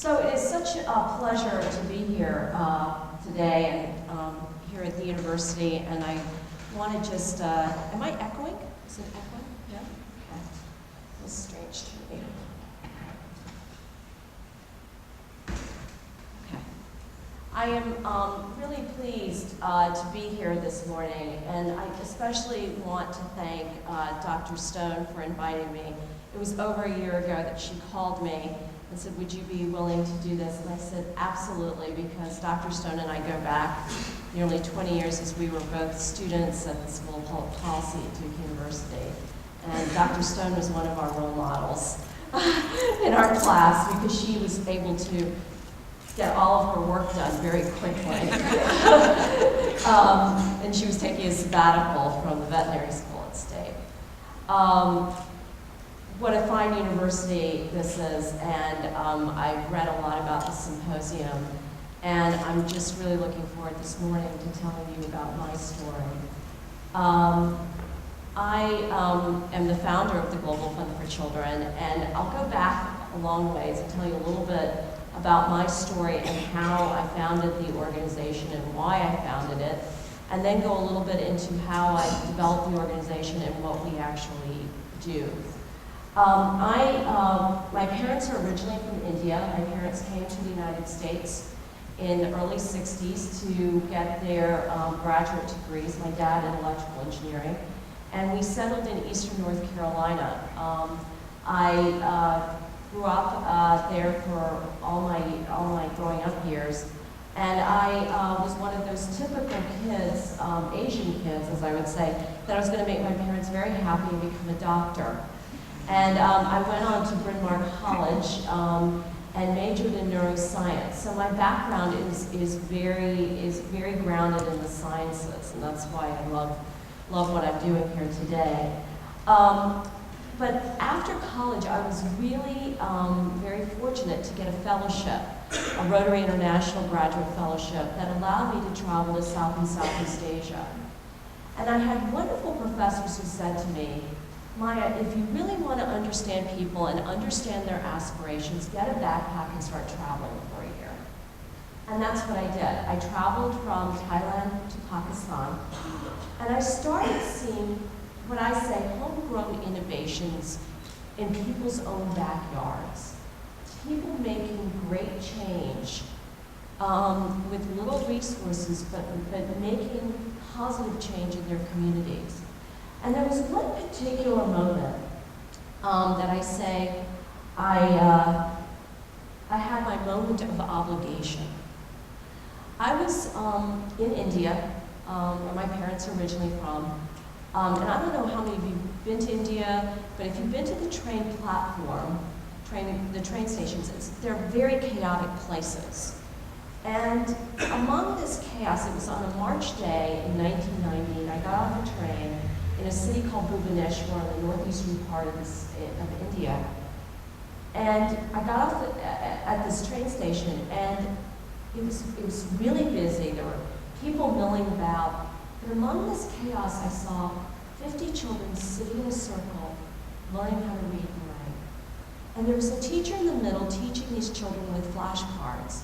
So it is such a pleasure to be here today and here at the university, and I want to just, am I echoing? Is it echoing? Yeah? Okay. That's strange to me. Okay. I am really pleased to be here this morning, and I especially want to thank Dr. Stone for inviting me. It was over a year ago that she called me and said, would you be willing to do this? And I said, absolutely, because Dr. Stone and I go back nearly 20 years as we were both students at the School of Public Policy at Duke University. And Dr. Stone was one of our role models in our class because she was able to get all of her work done very quickly. And she was taking a sabbatical from the veterinary school at State. What a fine university this is, and I've read a lot about the Symposium, and I'm just really looking forward this morning to telling you about my story. I am the founder of the Global Fund for Children, and I'll go back a long ways and tell you a little bit about my story and how I founded the organization and why I founded it, and then go a little bit into how I developed the organization and what we actually do. My parents are originally from India. My parents came to the United States in the early 60s to get their graduate degrees, my dad in electrical engineering, and we settled in eastern North Carolina. I grew up there for all my growing up years, and I was one of those typical kids, Asian kids, as I would say, that I was going to make my parents very happy and become a doctor. And I went on to Bryn Mawr College and majored in neuroscience. So my background is very grounded in the sciences, and that's why I love what I'm doing here today. But after college, I was really very fortunate to get a fellowship, a Rotary International Graduate Fellowship that allowed me to travel to South and Southeast Asia. And I had wonderful professors who said to me, Maya, if you really want to understand people and understand their aspirations, get a backpack and start traveling for a year. And that's what I did. I traveled from Thailand to Pakistan, and I started seeing what I say homegrown innovations in people's own backyards. People making great change with little resources, but making positive change in their communities. And there was one particular moment that I say I had my moment of obligation. I was in India, where my parents are originally from, and I don't know how many of you have been to India, but if you've been to the train platform, the train stations, they're very chaotic places. And among this chaos, it was on a March day in 1990, and I got off the train in a city called Bhubaneswar in the northeastern part of India. And I got off at this train station, and it was really busy. There were people milling about. But among this chaos, I saw 50 children sitting in a circle, learning how to read and write. And there was a teacher in the middle teaching these children with flashcards.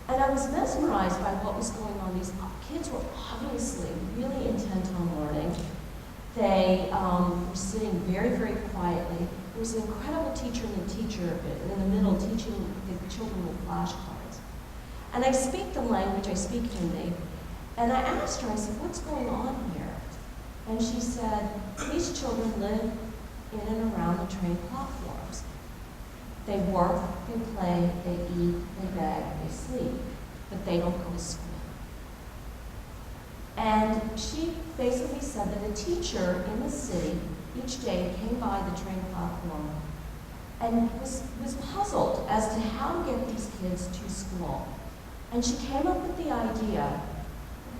And I was mesmerized by what was going on. These kids were obviously really intent on learning. They were sitting very, very quietly. There was an incredible teacher in the middle teaching the children with flashcards. And I speak the language, I speak Hindi, and I asked her, I said, what's going on here? And she said, these children live in and around the train platforms. They work, they play, they eat, they beg, they sleep, but they don't go to school. And she basically said that a teacher in the city each day came by the train platform and was puzzled as to how to get these kids to school. And she came up with the idea,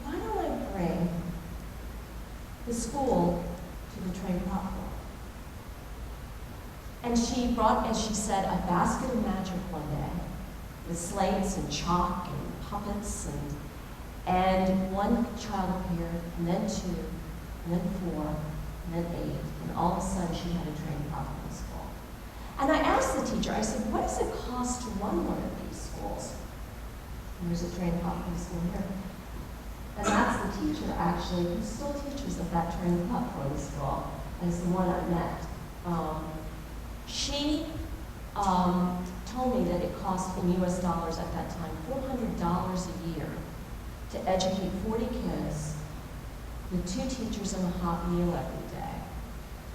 why don't I bring the school to the train platform? And she brought, as she said, a basket of magic one day with slates and chalk and puppets, and one child appeared, and then two, and then four, and then eight, and all of a sudden she had a train platform school. And I asked the teacher, I said, what does it cost to run one of these schools? And there's a trained platform school here. And that's the teacher, actually, who still teaches at that trained platform school, and it's the one I met. She told me that it cost in US dollars at that time $400 a year to educate 40 kids with 2 teachers and a hot meal every day.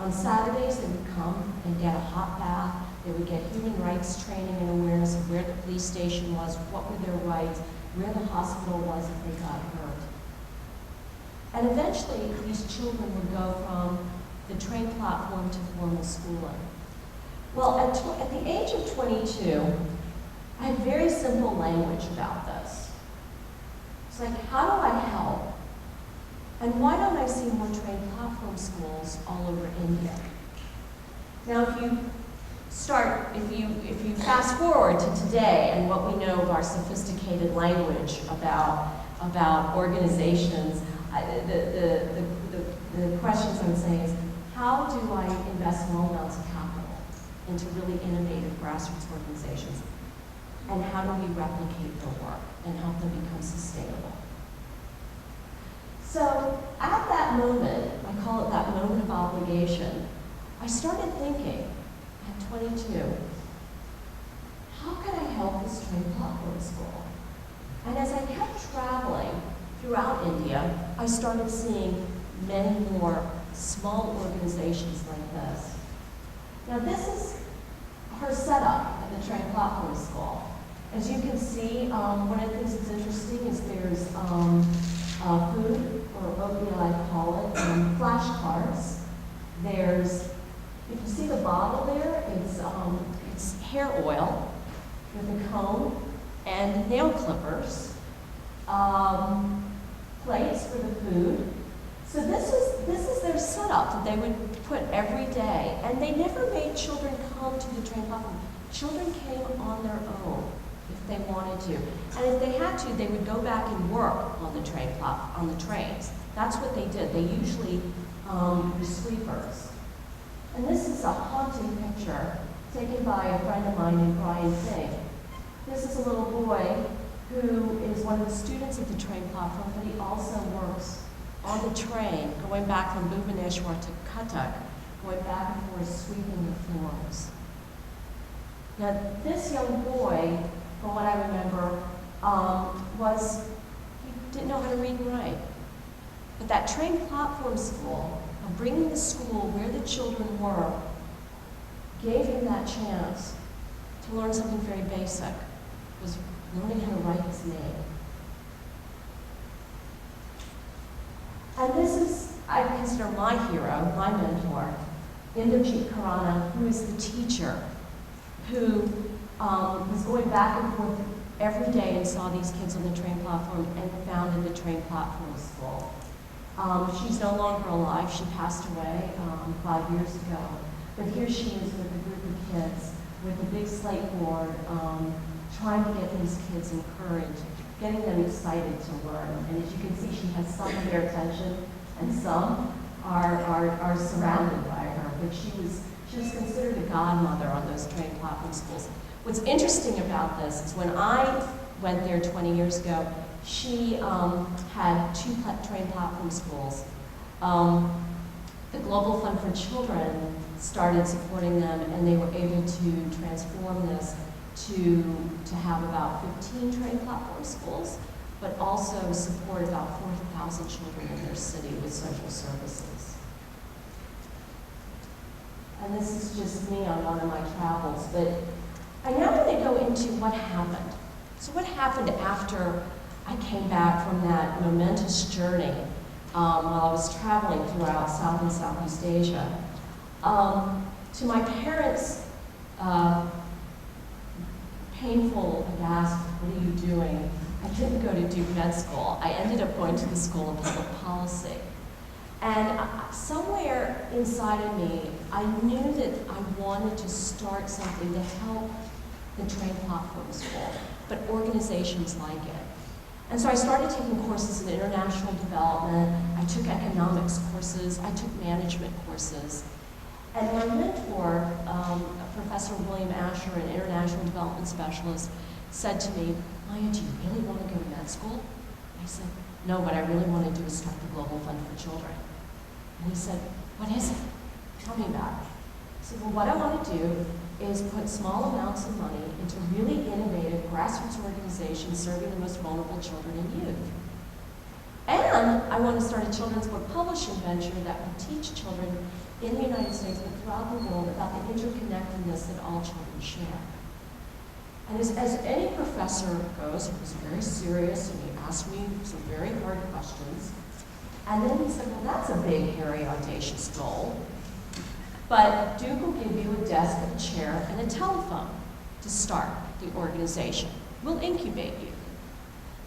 On Saturdays, they would come and get a hot bath. They would get human rights training and awareness of where the police station was, what were their rights, where the hospital was if they got hurt. And eventually, these children would go from the trained platform to formal schooling. Well, at the age of 22, I had very simple language about this. It's like, how do I help? And why don't I see more trained platform schools all over India? Now, if you fast forward to today and what we know of our sophisticated language about organizations, the questions I'm saying is, how do I invest small amounts of capital into really innovative grassroots organizations? And how do we replicate their work and help them become sustainable? So at that moment, I call it that moment of obligation, I started thinking at 22, how can I help this trained platform school? And as I kept traveling throughout India, I started seeing many more small organizations like this. Now this is her setup at the trained platform school. As you can see, one of the things that's interesting is there's food, or oatmeal I call it, flashcards. There's, if you see the bottle there, it's hair oil with a comb and nail clippers, plates for the food. So this is their setup that they would put every day. And they never made children come to the train platform. Children came on their own if they wanted to. And if they had to, they would go back and work on the trains. That's what they did. They usually were sweepers. And this is a haunting picture taken by a friend of mine named Brian Singh. This is a little boy who is one of the students at the train platform, but he also works on the train, going back from Bhubaneswar to Cuttack, going back and forth, sweeping the floors. Now, this young boy, from what I remember, he didn't know how to read and write. But that train platform school, of bringing the school where the children were, gave him that chance to learn something very basic, was learning how to write his name. And this is, I consider my hero, my mentor, Inderjeet Khurana, who is the teacher who was going back and forth every day and saw these kids on the train platform and founded the train platform school. She's no longer alive. She passed away 5 years ago. But here she is with a group of kids with a big slate board, trying to get these kids encouraged, getting them excited to learn. And as you can see, she has some of their attention, and some are surrounded by her. But she was considered a godmother on those train platform schools. What's interesting about this is when I went there 20 years ago, she had 2 train platform schools. The Global Fund for Children started supporting them, and they were able to transform this to have about 15 train platform schools, but also support about 40,000 children in their city with social services. And this is just me on one of my travels, but I now want to go into what happened. So what happened after I came back from that momentous journey while I was traveling throughout South and Southeast Asia? To my parents' painful ask, what are you doing? I didn't go to Duke Med School. I ended up going to the School of Public Policy. And somewhere inside of me, I knew that I wanted to start something to help the train platform school, but organizations like it. And so I started taking courses in international development. I took economics courses. I took management courses. And my mentor, Professor William Asher, an international development specialist, said to me, Maya, do you really want to go to med school? I said, no, what I really want to do is start the Global Fund for Children. And he said, what is it? Tell me about it. I said, well, what I want to do is put small amounts of money into really innovative grassroots organizations serving the most vulnerable children and youth. And I want to start a children's book publishing venture that will teach children in the United States but throughout the world about the interconnectedness that all children share. And as any professor goes, he was very serious and he asked me some very hard questions. And then he said, well, that's a big, hairy, audacious goal. But Duke will give you a desk, a chair, and a telephone to start the organization. We'll incubate you.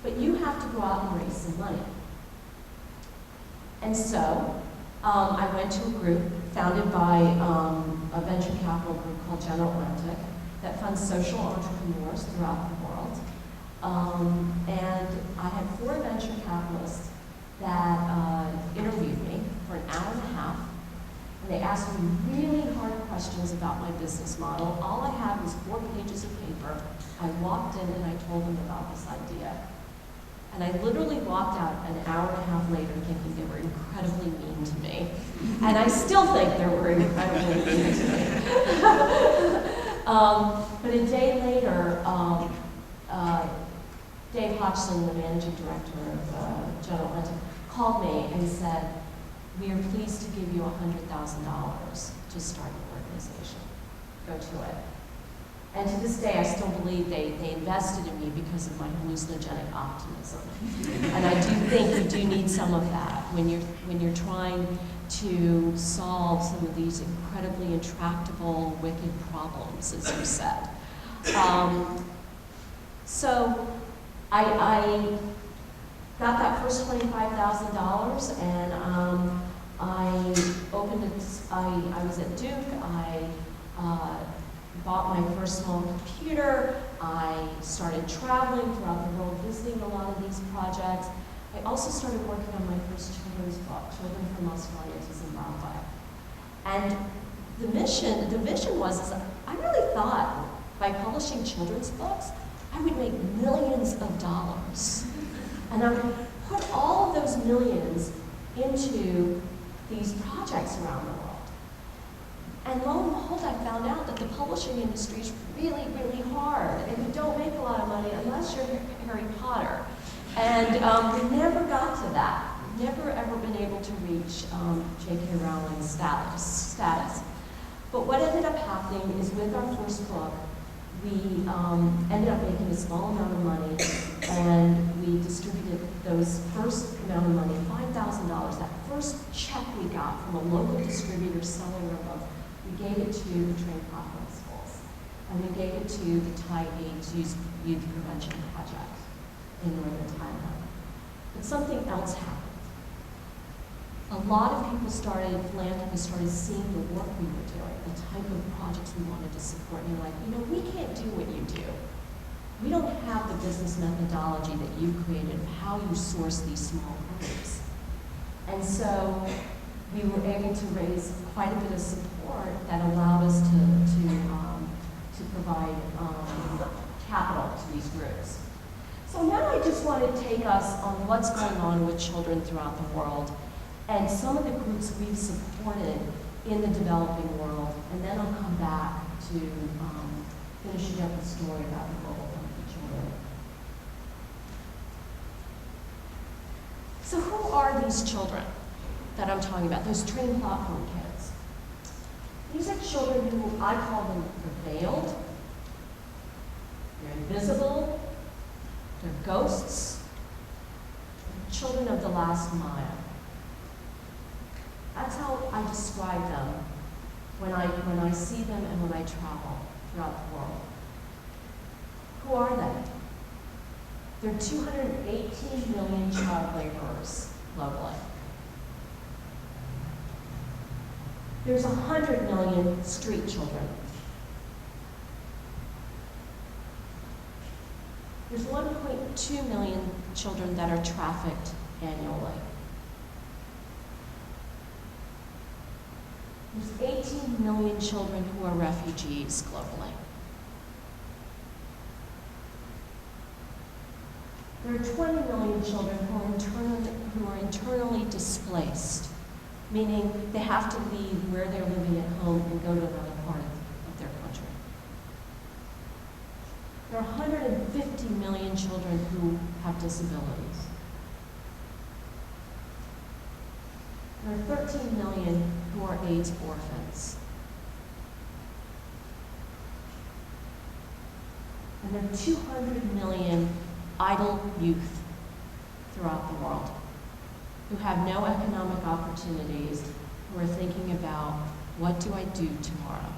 But you have to go out and raise some money. And so I went to a group founded by a venture capital group called General Atlantic that funds social entrepreneurs throughout the world. And I had 4 venture capitalists that interviewed me for an hour and a half. And they asked me really hard questions about my business model. All I had was 4 pages of paper. I walked in and I told them about this idea. And I literally walked out an hour and a half later thinking they were incredibly mean to me. And I still think they were incredibly mean to me. But a day later, Dave Hodgson, the managing director of General Atlantic, called me and said, we are pleased to give you $100,000 to start the organization. Go to it. And to this day, I still believe they invested in me because of my hallucinogenic optimism. And I do think you do need some of that when you're trying to solve some of these incredibly intractable, wicked problems, as you said. So I got that first $25,000, and I opened it. I was at Duke. I bought my first small computer. I started traveling throughout the world, visiting a lot of these projects. I also started working on my first children's book, Children from Australia to Zimbabwe. And the vision was, I really thought by publishing children's books, I would make millions of dollars. And I would put all of those millions into these projects around the world. And lo and behold, I found out that the publishing industry is really, really hard, and you don't make a lot of money unless you're Harry Potter. And we never got to that. Never ever been able to reach J.K. Rowling's status. But what ended up happening is with our first book, we ended up making a small amount of money, and we distributed those first amount of money, $5,000. That first check we got from a local distributor selling our book, we gave it to the trained popcorn schools, and we gave it to the Thai AIDS Youth Prevention Project in northern Thailand. But something else happened. A lot of people philanthropists started seeing the work we were doing, the type of projects we wanted to support, and they're like, we can't do what you do. We don't have the business methodology that you created of how you source these small groups. And so we were able to raise quite a bit of support that allowed us to provide capital to these groups. So now I just want to take us on what's going on with children throughout the world and some of the groups we've supported in the developing world, and then I'll come back to finishing up the story about the Global Fund for Children. So who are these children that I'm talking about, those trained platform kids? These are children who I call them veiled, they're invisible, they're ghosts, they're children of the last mile. That's how I describe them when I see them and when I travel throughout the world. Who are they? There are 218 million child laborers globally. There's 100 million street children. There's 1.2 million children that are trafficked annually. There's 18 million children who are refugees globally. There are 20 million children who are internally displaced, meaning they have to leave where they're living at home and go to another part of their country. There are 150 million children who have disabilities. There are 13 million who are AIDS orphans. And there are 200 million idle youth throughout the world who have no economic opportunities, who are thinking about, what do I do tomorrow?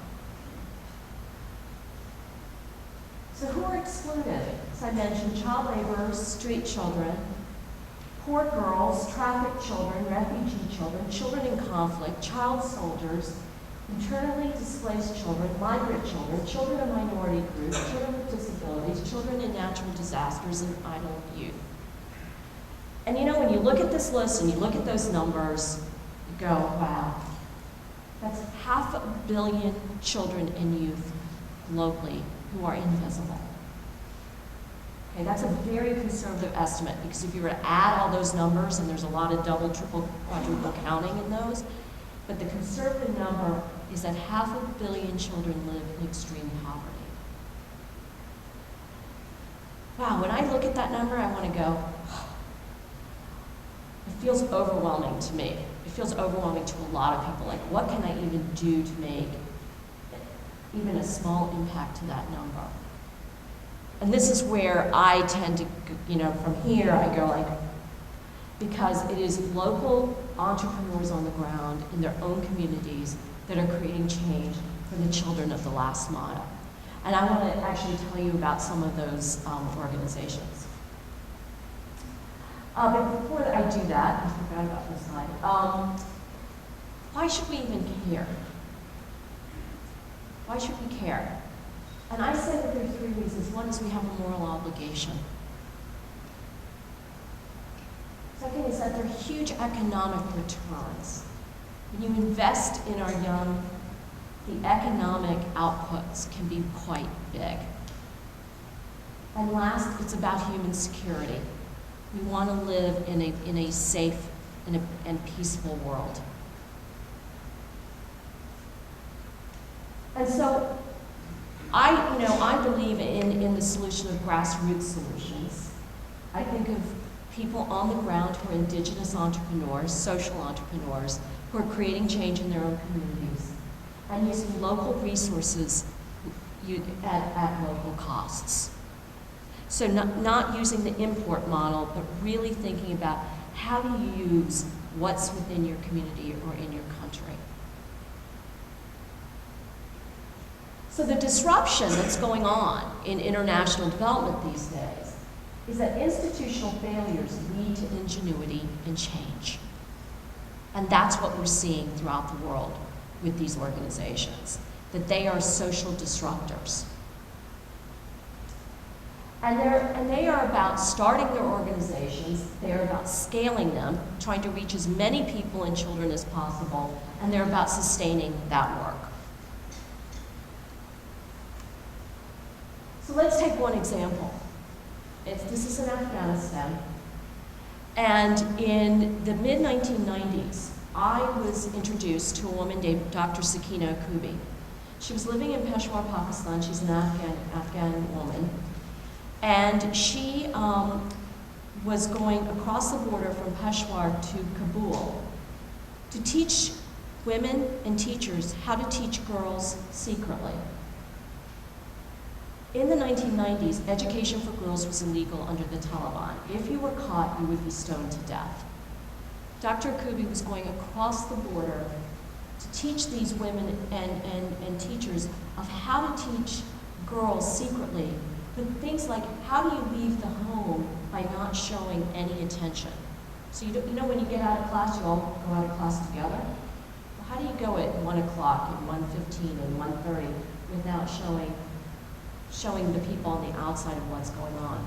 So who are excluded? As I mentioned, child laborers, street children, poor girls, trafficked children, refugee children, children in conflict, child soldiers, internally displaced children, migrant children, children of minority groups, children with disabilities, children in natural disasters, and idle youth. And you know, when you look at this list and you look at those numbers, you go, wow, that's 500 million children and youth globally who are invisible. Okay, that's a very conservative estimate, because if you were to add all those numbers, and there's a lot of double, triple, quadruple counting in those, but the conservative number is that 500 million children live in extreme poverty. Wow, when I look at that number, I want to go, it feels overwhelming to me. It feels overwhelming to a lot of people. Like, what can I even do to make even a small impact to that number? And this is where I tend to, you know, from here, I go like, because it is local entrepreneurs on the ground in their own communities that are creating change for the children of the last mile. And I want to actually tell you about some of those organizations. But before I do that, I forgot about this slide. Why should we even care? Why should we care? And I say that there are three reasons. One is we have a moral obligation. Second is that there are huge economic returns. When you invest in our young, the economic outputs can be quite big. And last, it's about human security. We want to live in a safe and peaceful world. And so, I believe in the solution of grassroots solutions. I think of people on the ground who are indigenous entrepreneurs, social entrepreneurs, who are creating change in their own communities and using local resources at local costs. So not using the import model, but really thinking about how do you use what's within your community or in your country. So the disruption that's going on in international development these days is that institutional failures lead to ingenuity and change. And that's what we're seeing throughout the world with these organizations, that they are social disruptors. And they are about starting their organizations, they're about scaling them, trying to reach as many people and children as possible, and they're about sustaining that work. So let's take one example. This is in Afghanistan. And in the mid-1990s, I was introduced to a woman named Dr. Sakina Kubi. She was living in Peshawar, Pakistan. She's an Afghan woman. And she was going across the border from Peshawar to Kabul to teach women and teachers how to teach girls secretly. In the 1990s, education for girls was illegal under the Taliban. If you were caught, you would be stoned to death. Dr. Kubi was going across the border to teach these women and teachers of how to teach girls secretly, but things like how do you leave the home by not showing any attention. So you know when you get out of class, you all go out of class together? Well, how do you go at 1 o'clock and 1:15 and 1:30 without showing the people on the outside of what's going on?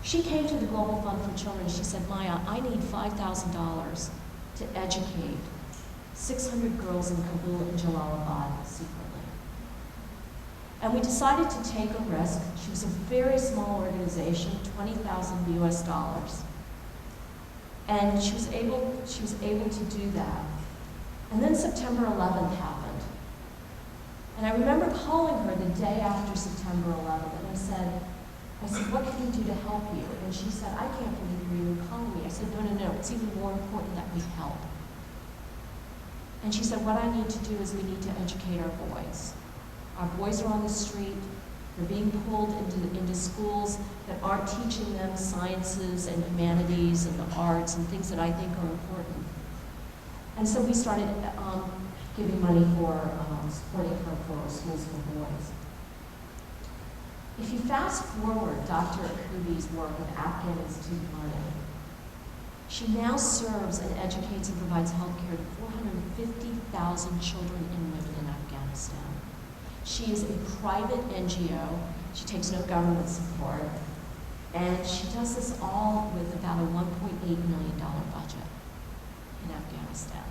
She came to the Global Fund for Children. She said, Maya, I need $5,000 to educate 600 girls in Kabul and Jalalabad secretly. And we decided to take a risk. She was a very small organization, $20,000 US. And she was able to do that. And then September 11th happened. And I remember calling her the day after September 11th, and I said, what can we do to help you? And she said, I can't believe you're even calling me. I said, no, it's even more important that we help. And she said, what I need to do is we need to educate our boys. Our boys are on the street. They're being pulled into schools that aren't teaching them sciences and humanities and the arts and things that I think are important. And so we started giving money for supporting her for schools for boys. If you fast forward Dr. Akubi's work with Afghan Institute funding, she now serves and educates and provides health care to 450,000 children and women in Afghanistan. She is a private NGO. She takes no government support. And she does this all with about a $1.8 million budget in Afghanistan.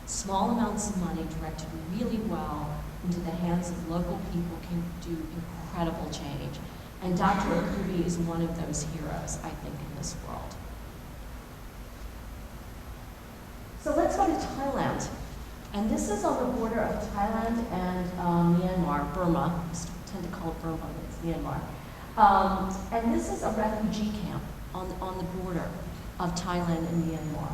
Small amounts of money directed really well into the hands of local people can do incredible change. And Dr. Akubi is one of those heroes, I think, in this world. So let's go to Thailand. And this is on the border of Thailand and Myanmar, Burma. I tend to call it Burma, but it's Myanmar. And this is a refugee camp on the border of Thailand and Myanmar.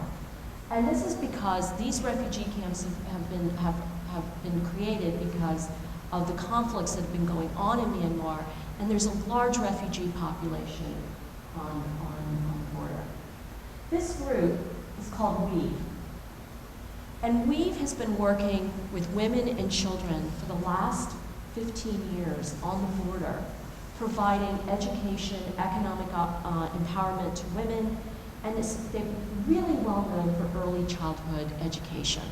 And this is because these refugee camps have been created because of the conflicts that have been going on in Myanmar, and there's a large refugee population on the border. This group is called WEAVE. And WEAVE has been working with women and children for the last 15 years on the border, providing education, economic empowerment to women, and they're really well known for early childhood education.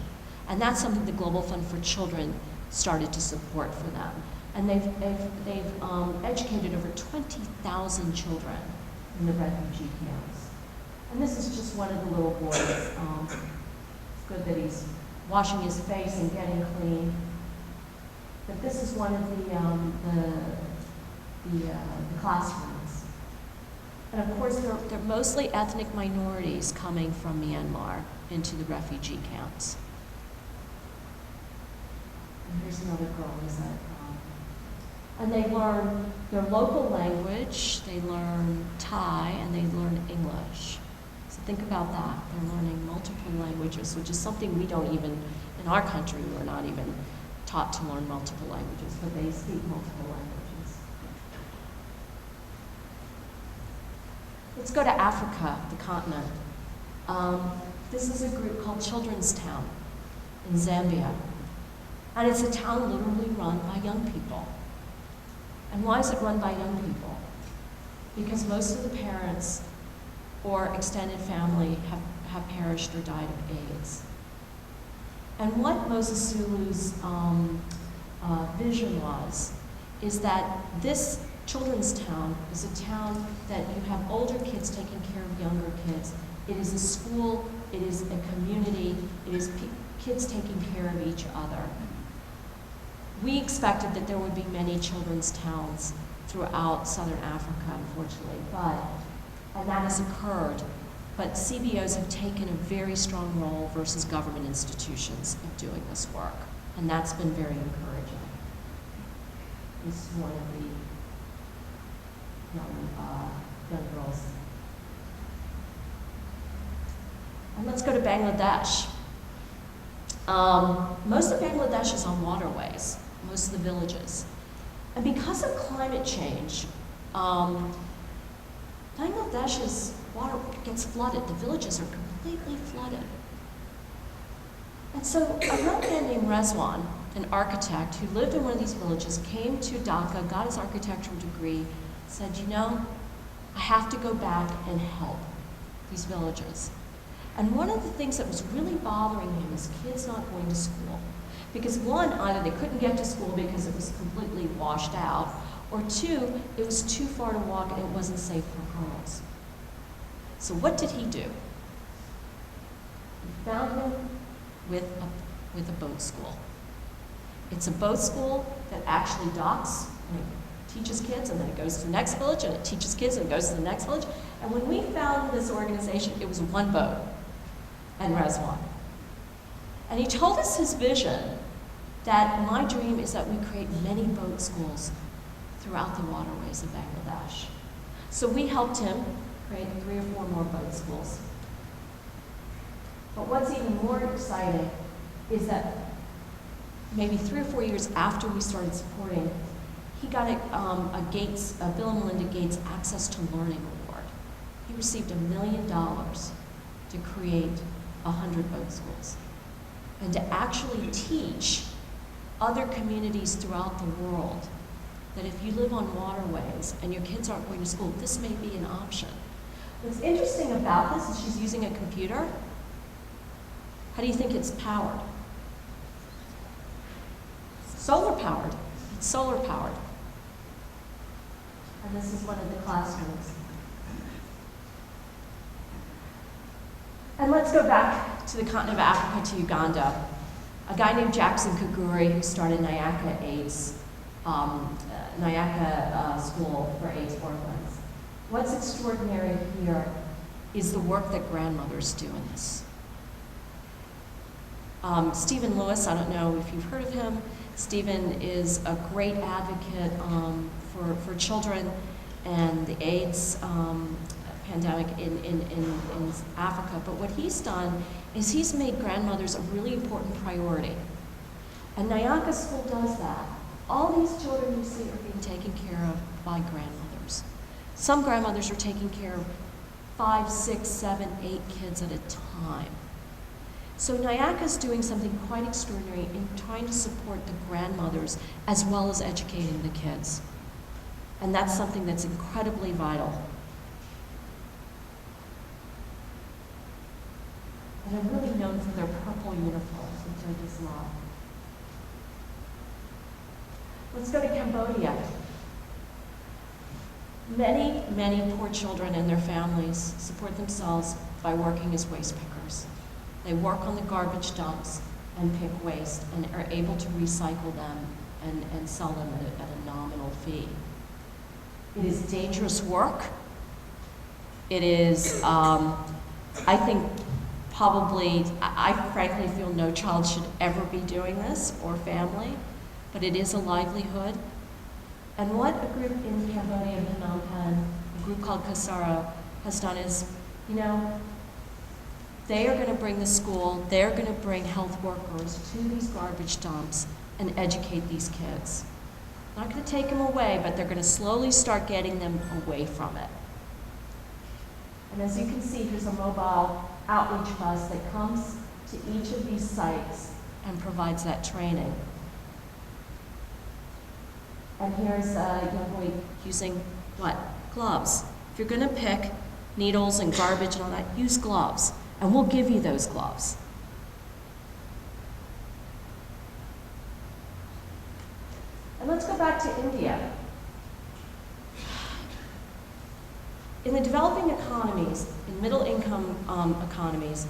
And that's something the Global Fund for Children started to support for them. And they've educated over 20,000 children in the refugee camps. And this is just one of the little boys. It's good that he's washing his face and getting clean. But this is one of the classrooms. And of course, they're mostly ethnic minorities coming from Myanmar into the refugee camps. And here's another girl who's at, and they learn their local language, they learn Thai, and they learn English. So think about that. They're learning multiple languages, which is something we don't even, in our country, we're not even taught to learn multiple languages, but they speak multiple languages. Let's go to Africa, the continent. This is a group called Children's Town in Zambia. And it's a town literally run by young people. And why is it run by young people? Because most of the parents or extended family have perished or died of AIDS. And what Moses Sulu's vision was, is that this children's town is a town that you have older kids taking care of younger kids. It is a school, it is a community, it is kids taking care of each other. We expected that there would be many children's towns throughout Southern Africa, unfortunately, and that has occurred. But CBOs have taken a very strong role versus government institutions in doing this work, and that's been very encouraging. This is one of the young girls. And let's go to Bangladesh. Most of Bangladesh is on waterways, most of the villages. And because of climate change, Bangladesh's water gets flooded. The villages are completely flooded. And so a young man named Rezwan, an architect who lived in one of these villages, came to Dhaka, got his architectural degree, said, you know, I have to go back and help these villages. And one of the things that was really bothering him is kids not going to school. Because one, either they couldn't get to school because it was completely washed out, or two, it was too far to walk and it wasn't safe for girls. So what did he do? He found him with with a boat school. It's a boat school that actually docks and it teaches kids, and then it goes to the next village, and it teaches kids, and it goes to the next village. And when we founded this organization, it was one boat and Rezwan. And he told us his vision that my dream is that we create many boat schools throughout the waterways of Bangladesh. So we helped him create 3 or 4 more boat schools. But what's even more exciting is that maybe 3 or 4 years after we started supporting, he got a Bill and Melinda Gates Access to Learning Award. He received $1 million to create 100 boat schools and to actually teach other communities throughout the world that if you live on waterways and your kids aren't going to school, this may be an option. What's interesting about this is she's using a computer. How do you think it's powered? Solar powered. It's solar powered. And this is one of the classrooms. And let's go back to the continent of Africa, to Uganda. A guy named Jackson Kaguri, who started Nyaka AIDS, Nyaka School for AIDS orphans. What's extraordinary here is the work that grandmothers do in this. Stephen Lewis, I don't know if you've heard of him. Stephen is a great advocate for children and the AIDS pandemic in Africa. But what he's done is he's made grandmothers a really important priority. And Nyaka School does that. All these children you see are being taken care of by grandmothers. Some grandmothers are taking care of 5, 6, 7, 8 kids at a time. So Nyaka's doing something quite extraordinary in trying to support the grandmothers as well as educating the kids. And that's something that's incredibly vital. And they're really known for their purple uniforms, which I just love. Let's go to Cambodia. Many, many poor children and their families support themselves by working as waste pickers. They work on the garbage dumps and pick waste and are able to recycle them and sell them at a nominal fee. It is dangerous work. It is, I think, probably, I frankly feel no child should ever be doing this, or family, but it is a livelihood. And what a group in Cambodia, Phnom Penh, a group called Kasara, has done is, they are going to bring the school, they're going to bring health workers to these garbage dumps and educate these kids. Not going to take them away, but they're going to slowly start getting them away from it. And as you can see, here's a mobile outreach bus that comes to each of these sites and provides that training. And here's a young boy using what? Gloves. If you're going to pick needles and garbage and all that, use gloves. And we'll give you those gloves. And let's go back to India. In the developing economies, in middle-income economies,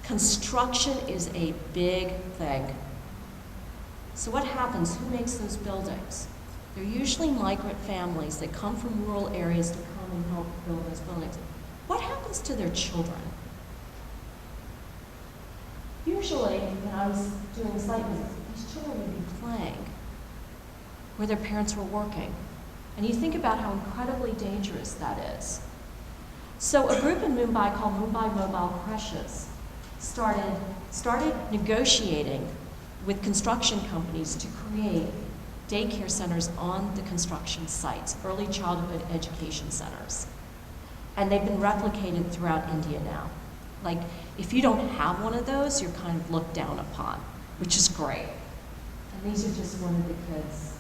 construction is a big thing. So what happens? Who makes those buildings? They're usually migrant families that come from rural areas to come and help build those buildings. What happens to their children? Usually, when I was doing site visits, these children would be playing where their parents were working. And you think about how incredibly dangerous that is. So a group in Mumbai called Mumbai Mobile Creches started negotiating with construction companies to create daycare centers on the construction sites, early childhood education centers. And they've been replicated throughout India now. Like, if you don't have one of those, you're kind of looked down upon, which is great. And these are just one of the kids.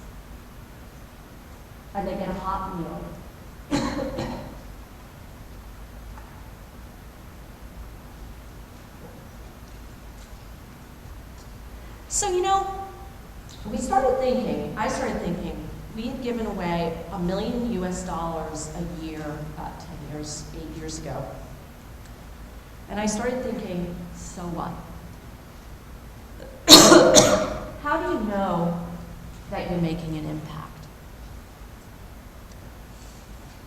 And they get a hot meal. So, I started thinking, we had given away $1 million a year about 8 years ago. And I started thinking, so what? How do you know that you're making an impact?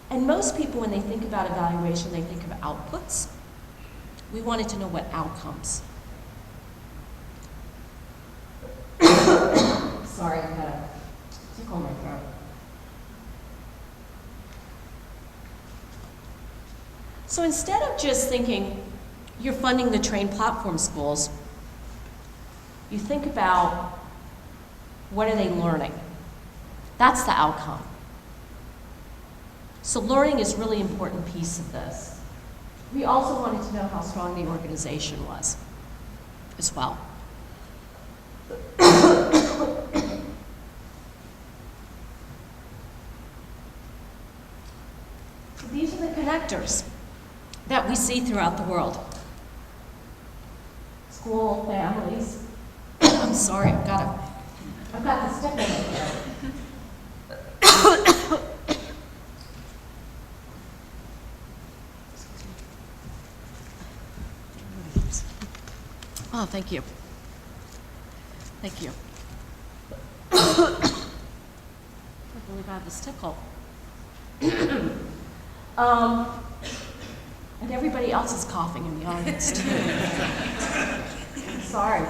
And most people, when they think about evaluation, they think of outputs. We wanted to know what outcomes. Sorry, I've got a tickle in my throat. So instead of just thinking you're funding the trained platform schools, you think about what are they learning? That's the outcome. So learning is a really important piece of this. We also wanted to know how strong the organization was as well. So these are the connectors that we see throughout the world. School, families. I'm sorry, I've got the stick in it here. Oh, thank you. Thank you. I believe I have this tickle. And everybody else is coughing in the audience too. Sorry.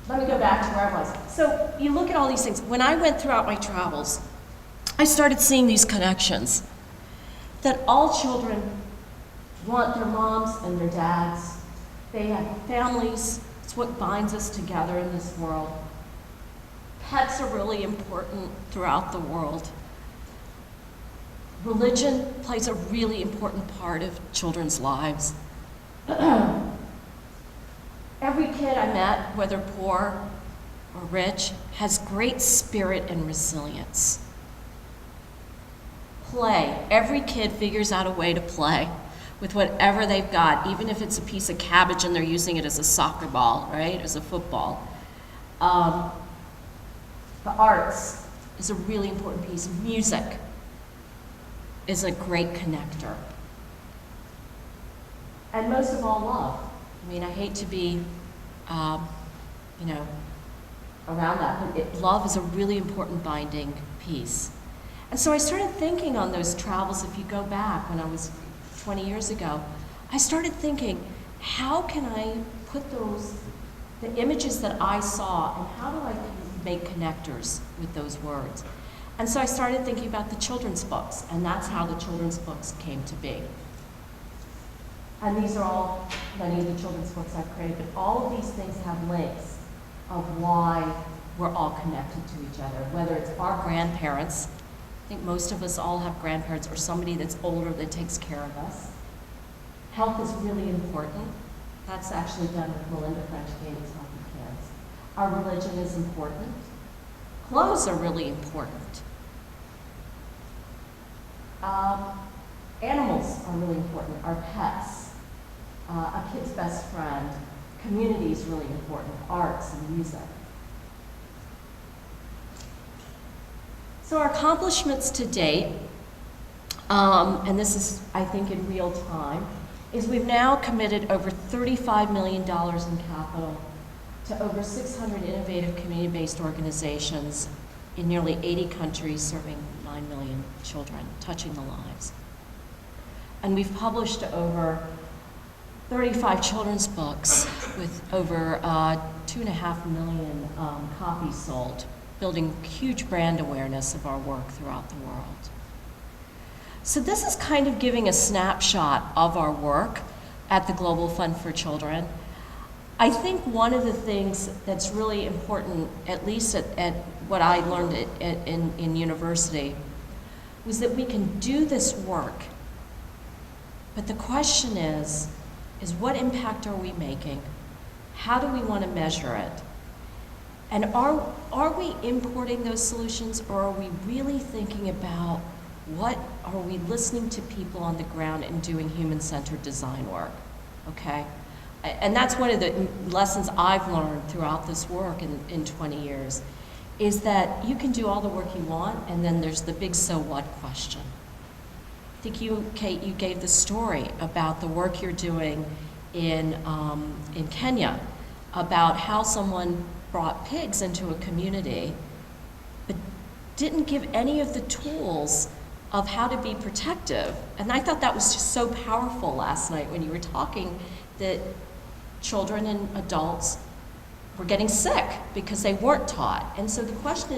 Let me go back to where I was. So you look at all these things. When I went throughout my travels, I started seeing these connections. That all children want their moms and their dads. They have families. It's what binds us together in this world. Pets are really important throughout the world. Religion plays a really important part of children's lives. Every kid I met, whether poor or rich, has great spirit and resilience. Play. Every kid figures out a way to play with whatever they've got, even if it's a piece of cabbage and they're using it as a soccer ball, right, as a football. The arts is a really important piece. Music is a great connector. And most of all, love. I mean, I hate to be, around that, but love is a really important binding piece. And so I started thinking on those travels, if you go back when I was 20 years ago, I started thinking, how can I put the images that I saw, and how do I make connectors with those words? And so I started thinking about the children's books, and that's how the children's books came to be. And these are all many of the children's books I've created, but all of these things have links of why we're all connected to each other, whether it's our grandparents. I think most of us all have grandparents or somebody that's older that takes care of us. Health is really important. That's actually done with Melinda French Gates Healthy Kids. Our religion is important. Clothes are really important. Animals are really important. Our pets. A kid's best friend. Community is really important. Arts and music. So our accomplishments to date, and this is, I think, in real time, is we've now committed over $35 million in capital to over 600 innovative community-based organizations in nearly 80 countries, serving 9 million children, touching the lives. And we've published over 35 children's books with over 2.5 million copies sold, building huge brand awareness of our work throughout the world. So this is kind of giving a snapshot of our work at the Global Fund for Children. I think one of the things that's really important, at least at what I learned in university, was that we can do this work, but the question is what impact are we making? How do we want to measure it? And are we importing those solutions, or are we really thinking about what are we listening to people on the ground and doing human-centered design work, okay? And that's one of the lessons I've learned throughout this work in 20 years, is that you can do all the work you want, and then there's the big so what question. I think you, Kate, you gave the story about the work you're doing in Kenya about how someone brought pigs into a community, but didn't give any of the tools of how to be protective. And I thought that was just so powerful last night when you were talking that children and adults were getting sick because they weren't taught. And so the question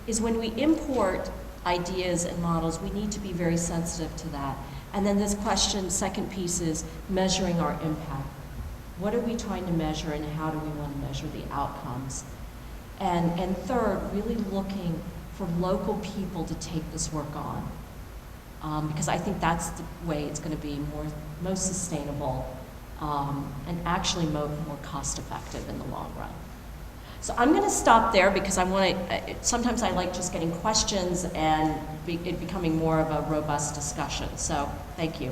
is when we import ideas and models, we need to be very sensitive to that. And then this question, second piece, is measuring our impact. What are we trying to measure, and how do we want to measure the outcomes? And third, really looking for local people to take this work on. Because I think that's the way it's going to be most sustainable and actually more cost effective in the long run. So I'm going to stop there because I want to, sometimes I like just getting questions and it becoming more of a robust discussion. So thank you.